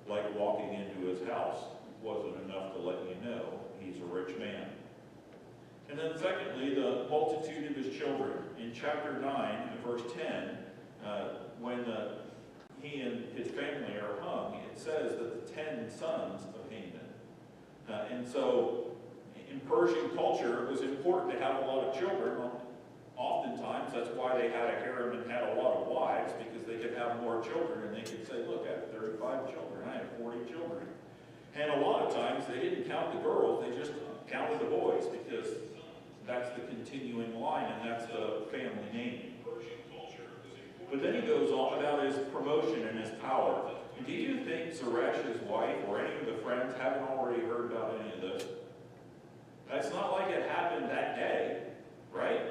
like walking into his house wasn't enough to let you know he's a rich man. And then secondly, the multitude of his children. In chapter 9, verse 10, when he and his family are hung, it says that the 10 sons of Haman. And so in Persian culture, it was important to have a lot of children. Oftentimes, that's why they had a harem and had a lot of wives, because they could have more children, and they could say, look, I have 35 children, I have 40 children. And a lot of times, they didn't count the girls, they just counted the boys, because that's the continuing line, and that's the family name. But then he goes on about his promotion and his power. Do you think Zeresh's wife or any of the friends haven't already heard about any of this? It's not like it happened that day, right?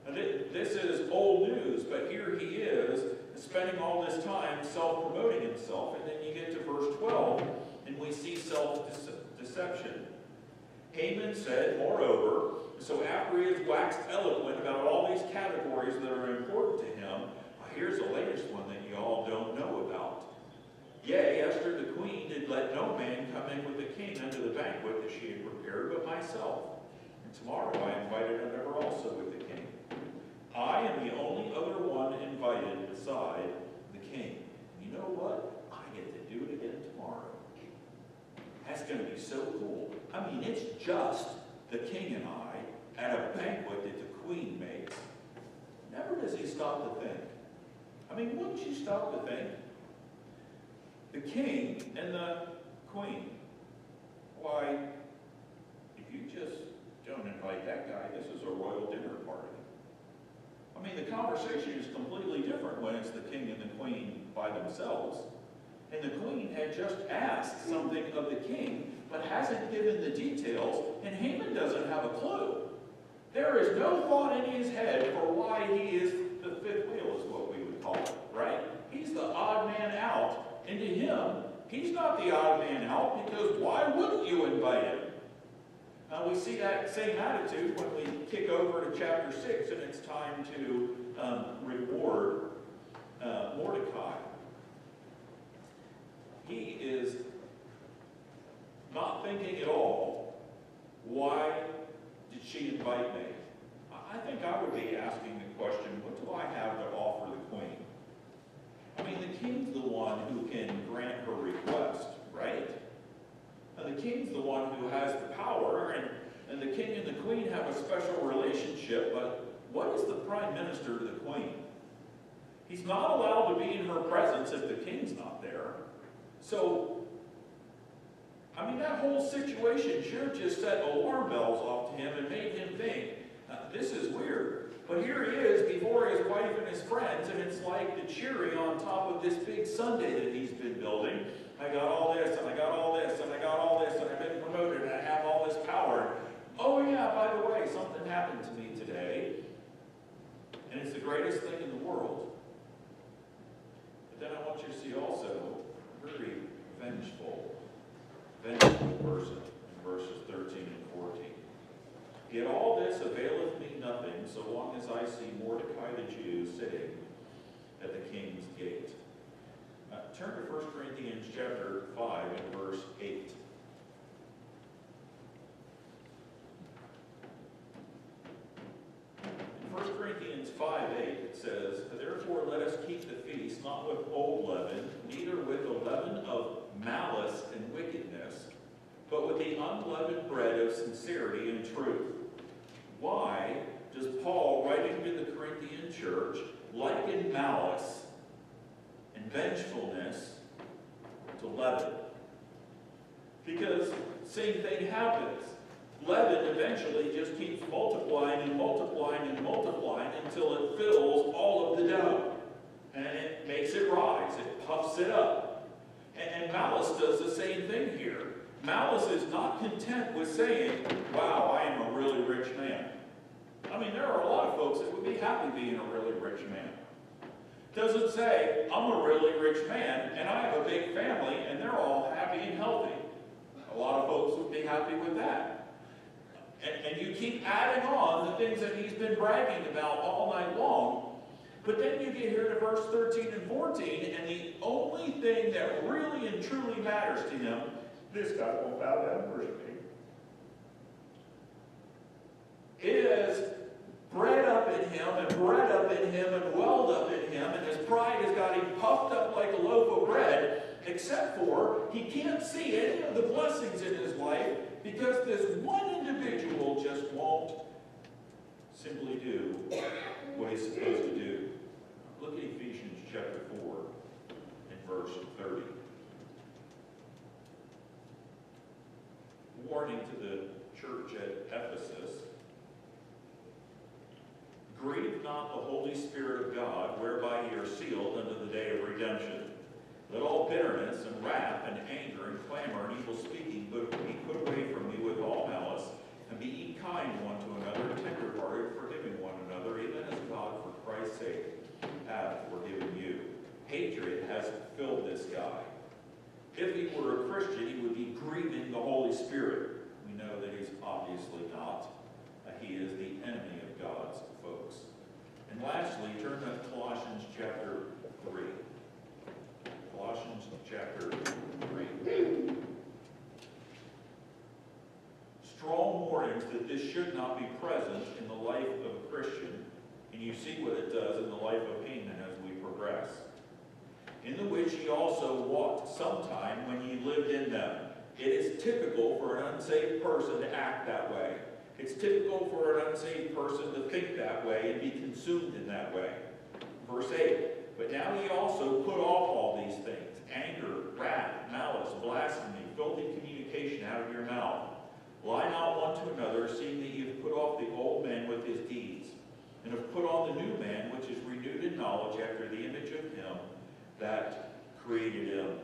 This is old news, but here he is spending all this time self-promoting himself, and then you get to verse 12, and we see self-deception. Haman said, moreover, so after he has waxed eloquent about all these categories that are important to him, here's the latest one that you all don't know about. Yea, Esther the queen did let no man come in with the king unto the banquet that she had prepared but myself. And tomorrow I invited unto her also with the king. I am the only other one invited beside the king. You know what? I get to do it again tomorrow. That's going to be so cool. I mean, it's just the king and I at a banquet that the queen makes. Never does he stop to think. I mean, wouldn't you stop to think? The king and the queen. Why, if you just don't invite that guy, this is a royal dinner party. I mean, the conversation is completely different when it's the king and the queen by themselves. And the queen had just asked something of the king, but hasn't given the details, and Haman doesn't have a clue. There is no thought in his head for why he is the fifth wheel, is what we would call it, right? He's the odd man out. And to him, he's not the odd man out, because why wouldn't you invite him? We see that same attitude when we kick over to chapter 6, and it's time to reward Mordecai. He is not thinking at all, why did she invite me? I think I would be asking the question, what do I have to offer the queen? I mean, the king's the one who can grant her request, right? And the king's the one who has the power, and the king and the queen have a special relationship, but what is the prime minister to the queen? He's not allowed to be in her presence if the king's not there. So, I mean, that whole situation should have just set alarm bells off to him and made him think, this is weird. But here he is before his wife and his friends, and it's like the cherry on top of this big sundae that he's been building. I got all this, and I got all this, and I got all this, and I've been promoted, and I have all this power. Oh yeah, by the way, something happened to me today, and it's the greatest thing in the world. But then I want you to see also a very vengeful person in verses 13 and 14. Yet all this availeth me nothing, so long as I see Mordecai the Jew sitting at the king's gate. Turn to 1 Corinthians chapter 5 and verse 8. In 1 Corinthians 5:8 it says, therefore let us keep the feast, not with old leaven, neither with the leaven of malice and wickedness, but with the unleavened bread of sincerity and truth. Why does Paul, writing to the Corinthian church, liken malice and vengefulness to leaven? Because same thing happens. Leaven eventually just keeps multiplying and multiplying and multiplying until it fills all of the dough. And it makes it rise. It puffs it up. And malice does the same thing here. Malice is not content with saying, wow, I am a really rich man. I mean, there are a lot of folks that would be happy being a really rich man. It doesn't say, I'm a really rich man, and I have a big family, and they're all happy and healthy. A lot of folks would be happy with that. And you keep adding on the things that he's been bragging about all night long. But then you get here to verse 13 and 14, and the only anything that really and truly matters to him, this guy won't bow down and worship me. It has bred up in him and bred up in him and welled up in him, and his pride has got him puffed up like a loaf of bread, except for he can't see any of the blessings in his life because this one individual just won't simply do what he's supposed to do. Look at Ephesians chapter 4 and verse 30. Warning to the church at Ephesus. Grieve not the Holy Spirit of God, whereby ye are sealed unto the day of redemption. Let all bitterness and wrath and anger and clamor and evil speaking be put away from you with all malice, and be ye kind one to another, tender-hearted, forgiving one another, even as God for Christ's sake hath forgiven you. Hatred has filled this guy. If he were a Christian, he would be grieving the Holy Spirit. We know that he's obviously not. He is the enemy of God's folks. And lastly, turn to Colossians chapter 3. Colossians chapter 3. Strong warnings that this should not be present in the life of a Christian, and you see what it does in the life of Haman as we progress. In the which ye also walked sometime when ye lived in them. It is typical for an unsaved person to act that way. It's typical for an unsaved person to think that way and be consumed in that way. Verse 8, but now ye also put off all these things, anger, wrath, malice, blasphemy, filthy communication out of your mouth. Lie not one to another, seeing that ye have put off the old man with his deeds, and have put on the new man, which is renewed in knowledge after the image of him that created him.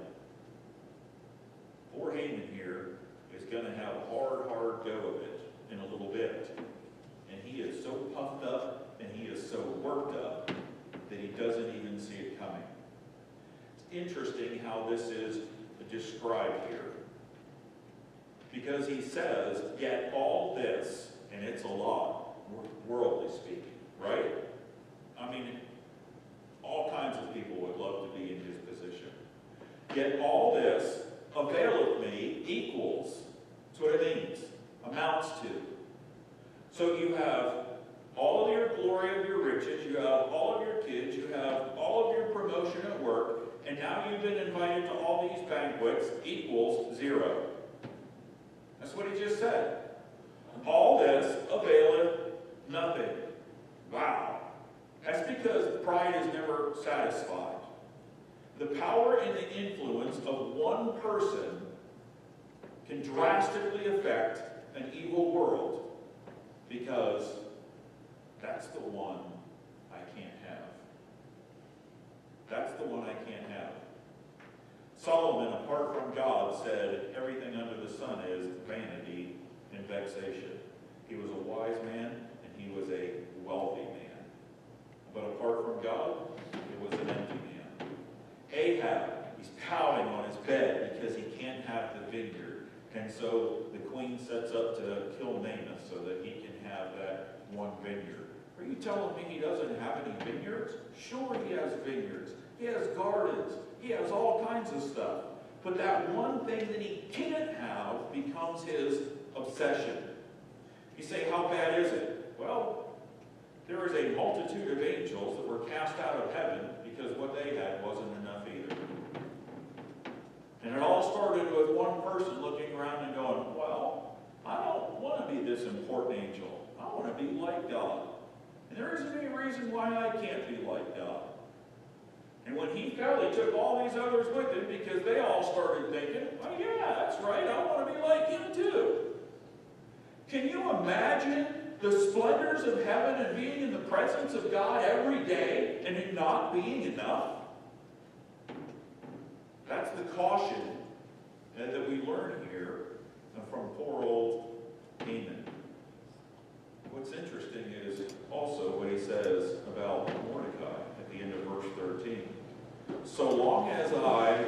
Poor Haman here is going to have a hard go of it in a little bit. And he is so puffed up and he is so worked up that he doesn't even see it coming. It's interesting how this is described here. Because he says, yet all this, and it's a lot, worldly speaking, right? I mean, all kinds of people would love to be in his position. Yet all this availeth me equals, that's what it means, amounts to. So you have all of your glory of your riches, you have all of your kids, you have all of your promotion at work, and now you've been invited to all these banquets equals 0. That's what he just said. All this availeth nothing. Wow. That's because pride is never satisfied. The power and the influence of one person can drastically affect an evil world, because that's the one I can't have. That's the one I can't have. Solomon, apart from God, said everything under the sun is vanity and vexation. He was a wise man and he was a wealthy man. But apart from God, it was an empty man. Ahab, he's pouting on his bed because he can't have the vineyard. And so the queen sets up to kill Naaman so that he can have that one vineyard. Are you telling me he doesn't have any vineyards? Sure, he has vineyards. He has gardens. He has all kinds of stuff. But that one thing that he can't have becomes his obsession. You say, how bad is it? Well, there is a multitude of angels that were cast out of heaven because what they had wasn't enough either. And it all started with one person looking around and going, well, I don't want to be this important angel. I want to be like God. And there isn't any reason why I can't be like God. And when he fell, he took all these others with him because they all started thinking, oh yeah, that's right, I want to be like him too. Can you imagine the splendors of heaven and being in the presence of God every day and it not being enough? That's the caution that we learn here from poor old Haman. What's interesting is also what he says about Mordecai at the end of verse 13. So long as I,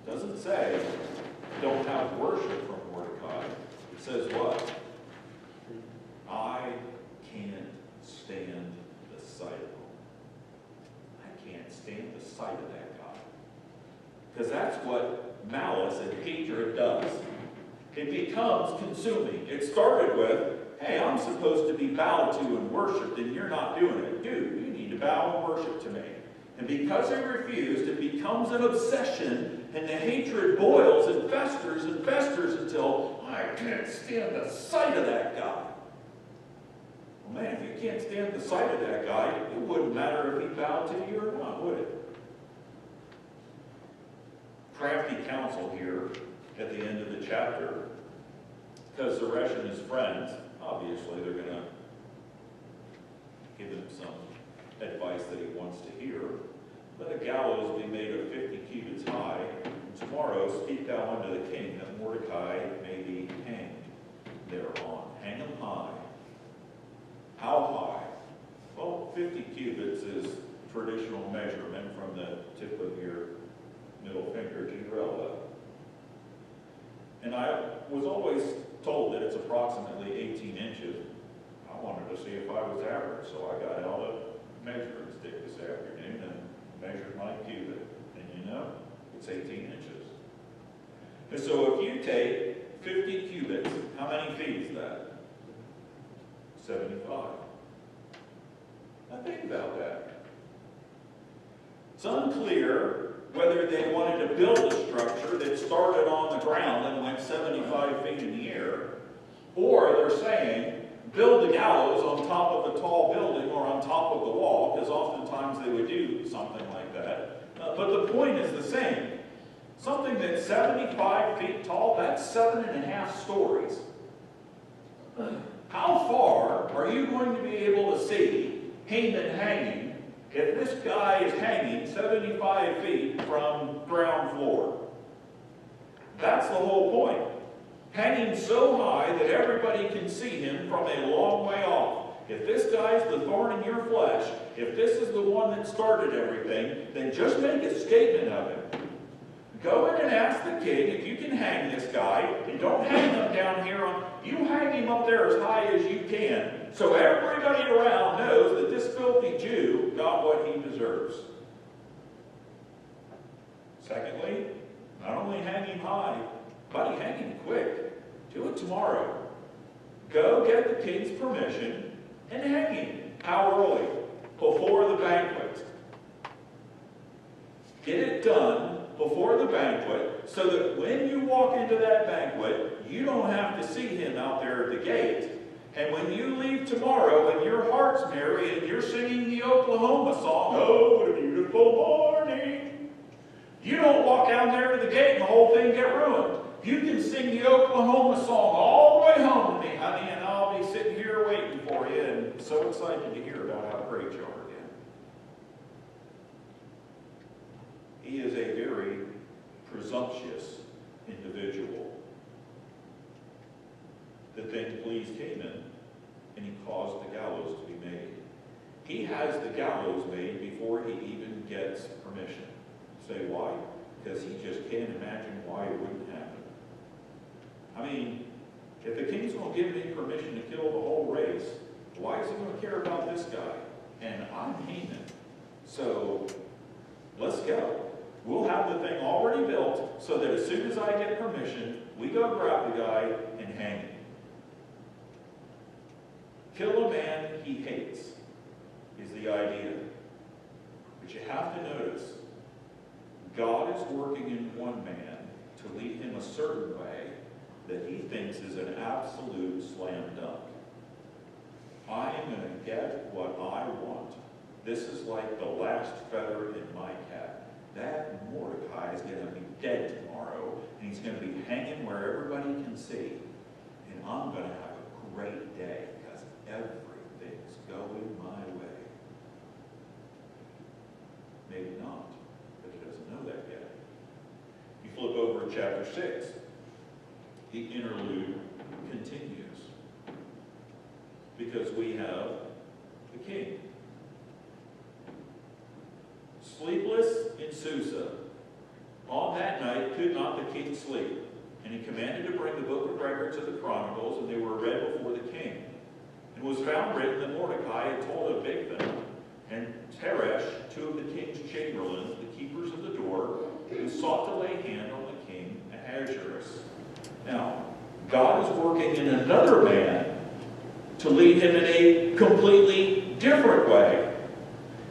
doesn't say, don't have worship from Mordecai, it says what? I can't stand the sight of him. I can't stand the sight of that guy. Because that's what malice and hatred does. It becomes consuming. It started with, hey, I'm supposed to be bowed to and worshipped, and you're not doing it. Dude, you need to bow and worship to me. And because they refused, it becomes an obsession, and the hatred boils and festers until I can't stand the sight of that guy. Well, man, if you can't stand the sight of that guy, it wouldn't matter if he bowed to you or not, would it? Crafty counsel here at the end of the chapter, because Zeresh and his friends, obviously they're going to give him some advice that he wants to hear. Let a gallows be made of 50 cubits high, and tomorrow speak thou unto the king that Mordecai may be hanged thereon. Hang him high. How high? Well, 50 cubits is traditional measurement from the tip of your middle finger to your elbow. And I was always told that it's approximately 18 inches. I wanted to see if I was average, so I got out a measuring stick this afternoon and measured my cubit. And you know, it's 18 inches. And so if you take 50 cubits, how many feet is that? 75. Now think about that. It's unclear whether they wanted to build a structure that started on the ground and went 75 feet in the air, or they're saying, build the gallows on top of a tall building or on top of the wall, because oftentimes they would do something like that. But the point is the same. Something that's 75 feet tall, that's 7.5 stories. How far are you going to be able to see Haman hanging if this guy is hanging 75 feet from ground floor? That's the whole point. Hanging so high that everybody can see him from a long way off. If this guy's the thorn in your flesh, if this is the one that started everything, then just make a statement of him. Go in and ask the king if you can hang this guy, and don't hang him down here. You hang him up there as high as you can, so everybody around knows that this filthy Jew got what he deserves. Secondly, not only hang him high, buddy, hang him quick. Do it tomorrow. Go get the king's permission and hang him. How early? Before the banquet. Get it done before the banquet, so that when you walk into that banquet, you don't have to see him out there at the gate. And when you leave tomorrow and your heart's merry and you're singing the Oklahoma song, oh, what a beautiful morning, you don't walk out there to the gate and the whole thing get ruined. You can sing the Oklahoma song all the way home to me, honey, and I'll be sitting here waiting for you and so excited to hear about how great you are again. He is a very presumptuous individual. The thing pleased Haman, and he caused the gallows to be made. He has the gallows made before he even gets permission. Say why? Because he just can't imagine why it wouldn't happen. I mean, if the king's going to give me permission to kill the whole race, why is he going to care about this guy? And I'm Haman. So let's go. We'll have the thing already built so that as soon as I get permission, we go grab the guy and hang him. Kill a man he hates is the idea. But you have to notice, God is working in one man to lead him a certain way that he thinks is an absolute slam dunk. I am going to get what I want. This is like the last feather in my cap. That Mordecai is going to be dead tomorrow, and he's going to be hanging where everybody can see. And I'm going to have a great day because everything's going my way. Maybe not, but he doesn't know that yet. You flip over to chapter 6. The interlude continues because we have the king. Sleepless in Susa, on that night could not the king sleep, and he commanded to bring the book of records of the Chronicles, and they were read before the king. It was found written that Mordecai had told of Bigthan and Teresh, two of the king's chamberlains, the keepers of the door, who sought to working in another man to lead him in a completely different way.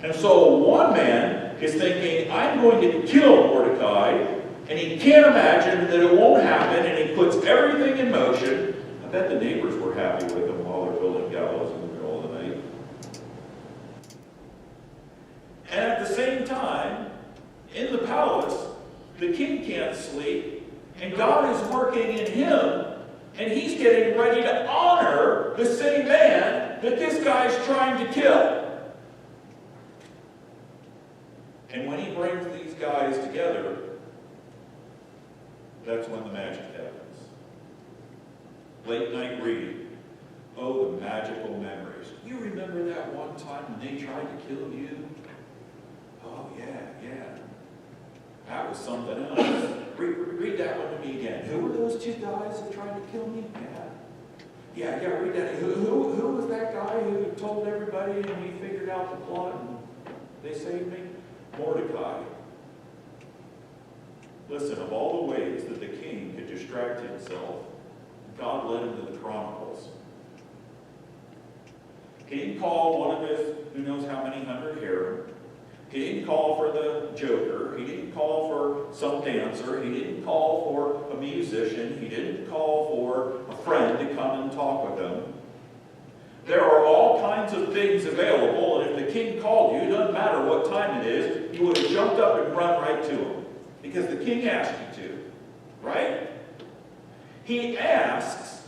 And so one man is thinking, I'm going to kill Mordecai, and he can't imagine that it won't happen, and he puts everything in motion. I bet the neighbors were happy with him while they're building gallows in the middle of the night. And at the same time, in the palace, the king can't sleep, and God is working in him, and he's getting ready to honor the same man that this guy's trying to kill. And when he brings these guys together, that's when the magic happens. Late night reading. Oh, the magical memories. You remember that one time when they tried to kill you? Oh, yeah. That was something else. Read that one to me again. Who were those two guys that tried to kill me? Yeah, read that. Who was that guy who told everybody and we figured out the plot and they saved me? Mordecai. Listen, of all the ways that the king could distract himself, God led him to the Chronicles. He didn't call one of his, who knows how many hundred harem. He didn't call for the joker. He didn't call for some dancer. He didn't call for a musician. He didn't call for a friend to come and talk with him. There are all kinds of things available, and if the king called you, it doesn't matter what time it is, you would have jumped up and run right to him. Because the king asked you to. Right? He asks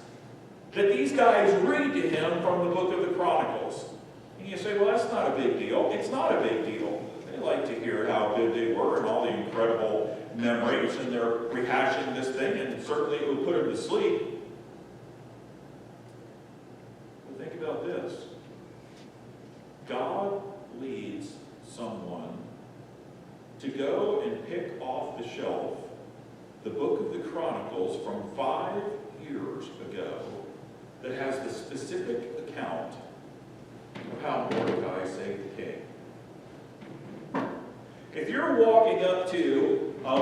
that these guys read to him from the book of the Chronicles. And you say, well, that's not a big deal. It's not a big deal. They like to hear how good they were and all the incredible memories, and they're rehashing this thing, and certainly it would put them to sleep. But think about this. God leads someone to go and pick off the shelf the book of the Chronicles from 5 years ago that has the specific account of how Mordecai saved the king. If you're walking up to a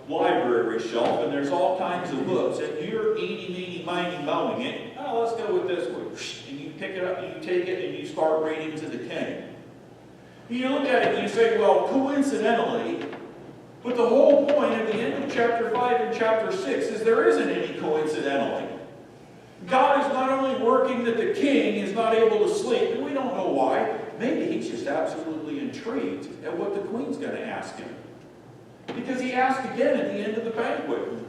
library shelf and there's all kinds of books and you're eeny, meeny, miny, mowing it, oh, let's go with this one. And you pick it up and you take it and you start reading to the king. You look at it and you say, well, coincidentally, but the whole point at the end of chapter 5 and chapter 6 is there isn't any coincidentally. God is not only working that the king is not able to sleep, and we don't know why. Maybe he's just absolutely intrigued at what the queen's going to ask him. Because he asked again at the end of the banquet.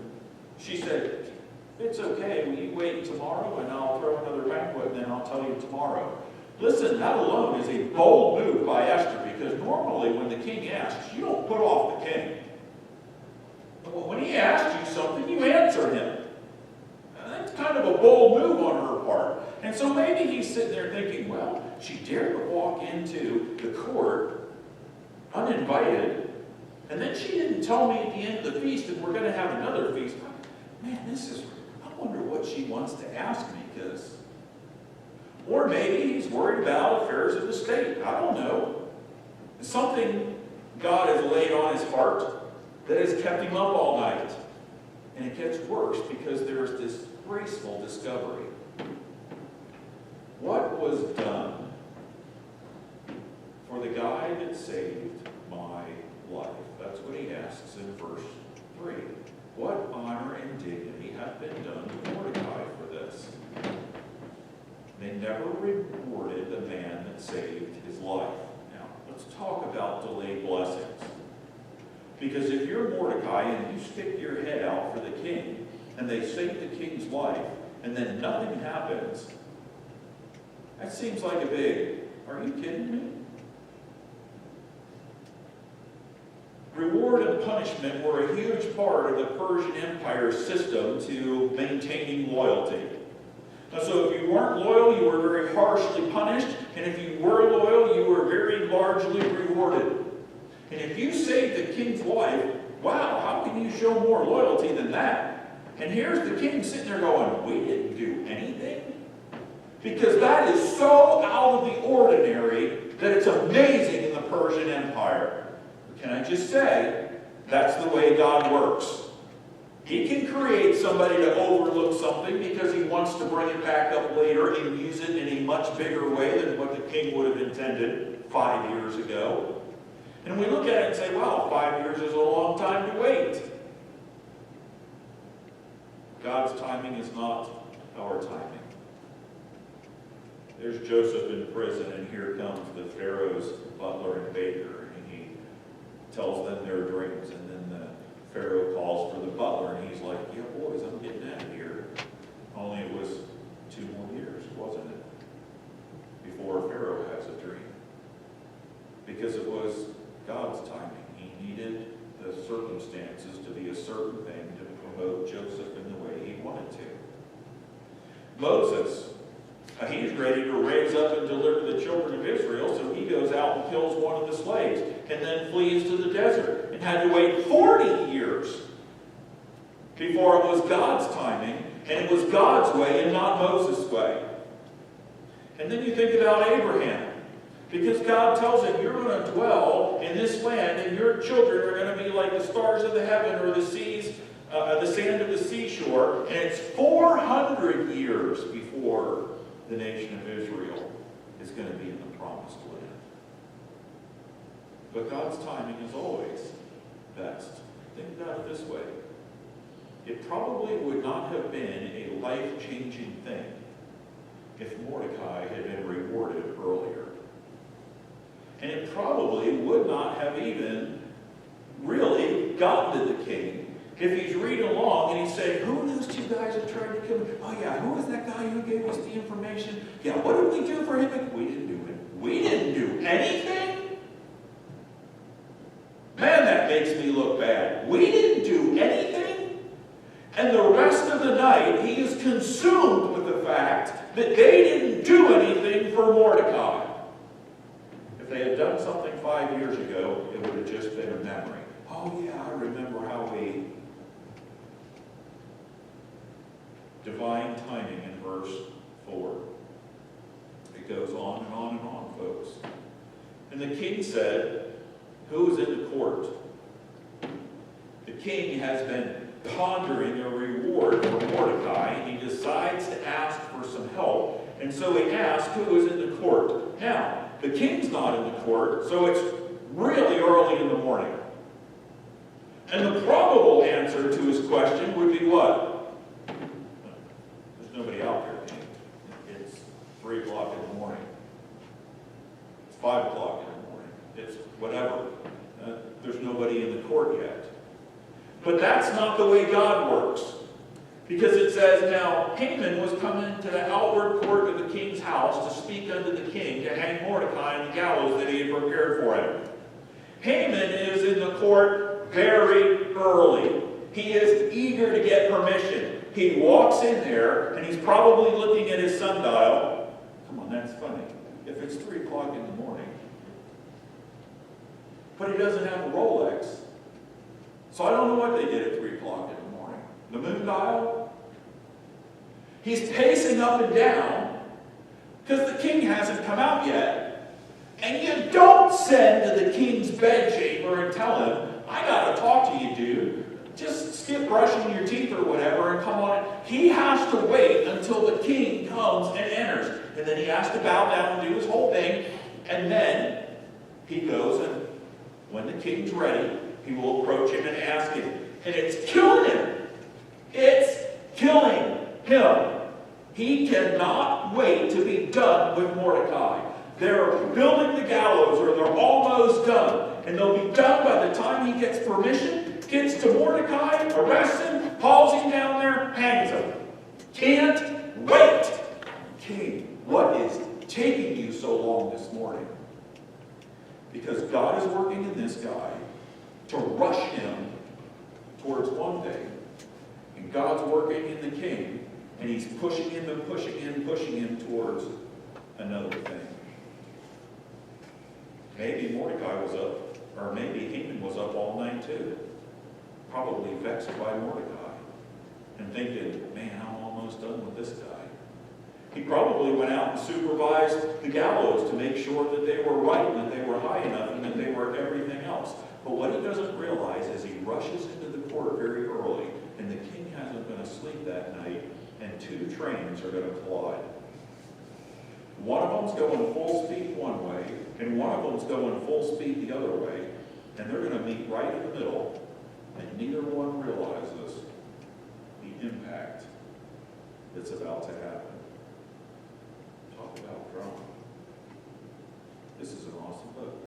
She said, it's okay, will you wait tomorrow and I'll throw another banquet and then I'll tell you tomorrow. Listen, that alone is a bold move by Esther, because normally when the king asks, you don't put off the king. But when he asks you something, you answer him. And that's kind of a bold move on her part. And so maybe he's sitting there thinking, well, she dared to walk into the court uninvited, and then she didn't tell me at the end of the feast that we're going to have another feast. Man, I wonder what she wants to ask me, because... Or maybe he's worried about affairs of the state. I don't know. Something God has laid on his heart that has kept him up all night. And it gets worse because there's this graceful discovery. What was done for the guy that saved my life? That's what he asks in verse 3. What honor and dignity have been done to Mordecai for this? They never rewarded the man that saved his life. Now, let's talk about delayed blessings. Because if you're Mordecai and you stick your head out for the king, and they save the king's life, and then nothing happens, that seems like a big, are you kidding me? Reward and punishment were a huge part of the Persian Empire's system to maintaining loyalty. So if you weren't loyal, you were very harshly punished, and if you were loyal, you were very largely rewarded. And if you saved the king's life, wow, how can you show more loyalty than that? And here's the king sitting there going, we didn't do anything? Because that is so out of the ordinary that it's amazing in the Persian Empire. Can I just say, that's the way God works. He can create somebody to overlook something because he wants to bring it back up later and use it in a much bigger way than what the king would have intended 5 years ago. And we look at it and say, wow, 5 years is a long time to wait. God's timing is not our timing. There's Joseph in prison, and here comes the Pharaoh's butler and baker, and he tells them their dreams, and then the Pharaoh calls for the butler, and he's like, yeah, boys, I'm getting out of here. Only it was 2 more years, wasn't it? Before Pharaoh has a dream. Because it was God's timing. He needed the circumstances to be a certain thing to promote Joseph in the way he wanted to. Moses, he's ready to raise up and deliver the children of Israel, so he goes out and kills one of the slaves, and then flees to the desert, and had to wait 40 years before it was God's timing, and it was God's way and not Moses' way. And then you think about Abraham. Because God tells him, you're going to dwell in this land, and your children are going to be like the stars of the heaven or the seas, the sand of the seashore. And it's 400 years before the nation of Israel is going to be in the promised land. But God's timing is always best. Think about it this way. It probably would not have been a life-changing thing if Mordecai had been rewarded earlier. And it probably would not have even really gotten to the king if he's reading along and he's saying, who are those 2 guys that tried to kill him? Oh yeah, who was that guy who gave us the information? Yeah, what did we do for him? We didn't do it. We didn't do anything? Man, that makes me look bad. We didn't do anything? And the rest of the night, he is consumed with the fact that they didn't do anything for Mordecai. If they had done something 5 years ago, it would have just been a memory. Oh yeah, I remember how we... Divine timing in verse 4. It goes on and on and on, folks. And the king said, who is in the court? The king has been pondering a reward for Mordecai, and he decides to ask for some help. And so he asks, who is in the court? Now, the king's not in the court, so it's really early in the morning. And the probable answer to his question would be what? There's nobody out there, king. It's 3 o'clock in the morning. It's 5 o'clock in the morning. It's whatever. There's nobody in the court yet. But that's not the way God works. Because it says, now, Haman was coming to the outward court of the king's house to speak unto the king, to hang Mordecai on the gallows that he had prepared for him. Haman is in the court very early. He is eager to get permission. He walks in there, and he's probably looking at his sundial. Come on, that's funny. If it's 3 o'clock in the morning. But he doesn't have a Rolex. So I don't know what they did at 3 o'clock in the morning. The moon dial? He's pacing up and down because the king hasn't come out yet. And you don't send to the king's bedchamber and tell him, I got to talk to you, dude. Just skip brushing your teeth or whatever and come on. He has to wait until the king comes and enters. And then he has to bow down and do his whole thing. And then he goes, and when the king's ready, he will approach him and ask him. And it's killing him. It's killing him. He cannot wait to be done with Mordecai. They're building the gallows, or they're almost done. And they'll be done by the time he gets permission, gets to Mordecai, arrests him, hauls him down there, hangs him. Can't wait. King, what is taking you so long this morning? Because God is working in this guy to rush him towards one thing. And God's working in the king, and he's pushing him and pushing him, pushing him towards another thing. Maybe Mordecai was up, or maybe Haman was up all night too. Probably vexed by Mordecai. And thinking, man, I'm almost done with this guy. He probably went out and supervised the gallows to make sure that they were right, and that they were high enough, and that they were everything else. But what he doesn't realize is he rushes into the court very early, and and the king hasn't been asleep that night, and two trains are going to collide. One of them's going full speed one way, and one of them's going full speed the other way, and they're going to meet right in the middle, and neither one realizes the impact that's about to happen. Talk about drama. This is an awesome book.